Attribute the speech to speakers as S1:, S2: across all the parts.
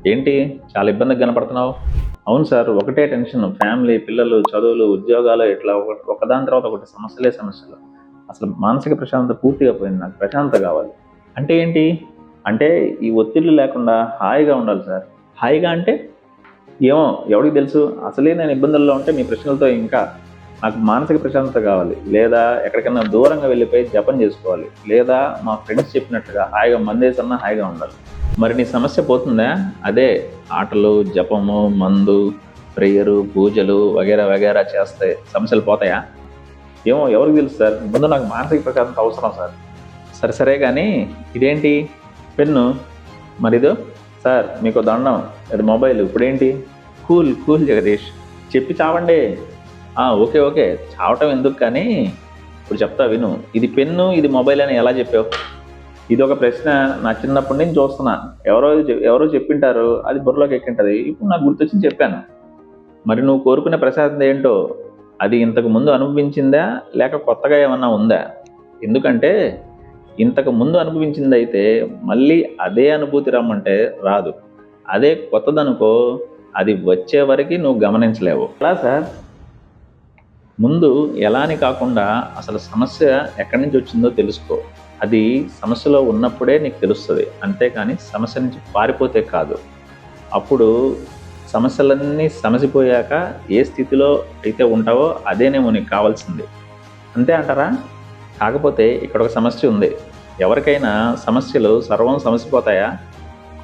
S1: ఏంటి చాలా ఇబ్బందిగా కనపడుతున్నావు? అవును సార్, ఒకటే టెన్షన్. ఫ్యామిలీ, పిల్లలు, చదువులు, ఉద్యోగాలు ఇట్లా ఒకదాని తర్వాత ఒకటి సమస్యలే సమస్యలు. అసలు మానసిక ప్రశాంతత పూర్తిగా పోయింది. నాకు ప్రశాంతత కావాలి. అంటే ఏంటి? అంటే ఈ ఒత్తిళ్ళు లేకుండా హాయిగా ఉండాలి సార్. హాయిగా అంటే ఏమో ఎవరికి తెలుసు? అసలే నేను ఇబ్బందుల్లో ఉంటే మీ ప్రశ్నలతో ఇంకా నాకు మానసిక ప్రశాంతత కావాలి. లేదా ఎక్కడికన్నా దూరంగా వెళ్ళిపోయి జపం చేసుకోవాలి. లేదా మా ఫ్రెండ్స్ చెప్పినట్టుగా హాయిగా మందేసన్నా హాయిగా ఉండాలి. మరి నీ సమస్య పోతుందా? అదే ఆటలు, జపము, మందు, ప్రేయరు, పూజలు వగైరా వగైరా చేస్తే సమస్యలు పోతాయా? ఏమో ఎవరికి తెలుసు సార్. ముందు నాకు మానసిక ప్రశాంతత అవసరం సార్. సరే సరే కానీ ఇదేంటి పెన్ను? మరిదో సార్ మీకు దండం, అది మొబైల్. ఇప్పుడేంటి? కూల్ కూల్ జగదీష్, చెప్పి చావండి. ఓకే ఓకే, చావటం ఎందుకు కానీ ఇప్పుడు చెప్తా విను. ఇది పెన్ను, ఇది మొబైల్ అని ఎలా చెప్పావు? ఇది ఒక ప్రశ్న నా చిన్నప్పటి నుంచి చూస్తున్నా. ఎవరో చెప్పింటారు, అది బుర్రలోకి ఎక్కింటది. ఇప్పుడు నాకు గుర్తొచ్చింది చెప్పాను. మరి నువ్వు కోరుకునే ప్రశాంతత ఏంటో అది ఇంతకు ముందు అనుభవించిందా లేక కొత్తగా ఏమన్నా ఉందా? ఎందుకంటే ఇంతకు ముందు అనుభవించింది అయితే మళ్ళీ అదే అనుభూతి రమ్మంటే రాదు. అదే కొత్తదనుకో, అది వచ్చే వరకు నువ్వు గమనించలేవు. ఎలా సార్? ముందు ఎలా అని కాకుండా అసలు సమస్య ఎక్కడి నుంచి వచ్చిందో తెలుసుకో. అది సమస్యలో ఉన్నప్పుడే నీకు తెలుస్తుంది, అంతేకాని సమస్య నుంచి పారిపోతే కాదు. అప్పుడు సమస్యలన్నీ సమసిపోయాక ఏ స్థితిలో అయితే ఉంటావో అదేనేమో నీకు కావాల్సింది. అంతే అంటారా? కాకపోతే ఇక్కడ ఒక సమస్య ఉంది. ఎవరికైనా సమస్యలు సర్వం సమసిపోతాయా?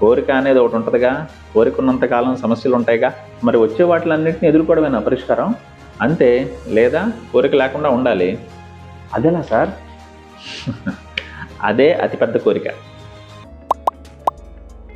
S1: కోరిక అనేది ఒకటి ఉంటుందిగా. కోరిక ఉన్నంతకాలం సమస్యలు ఉంటాయిగా. మరి వచ్చే వాటిలన్నింటినీ ఎదుర్కోవడమేనా పరిష్కారం? అంతే. లేదా కోరిక లేకుండా ఉండాలి. అదేనా సార్? అదే అతిపెద్ద కోరిక.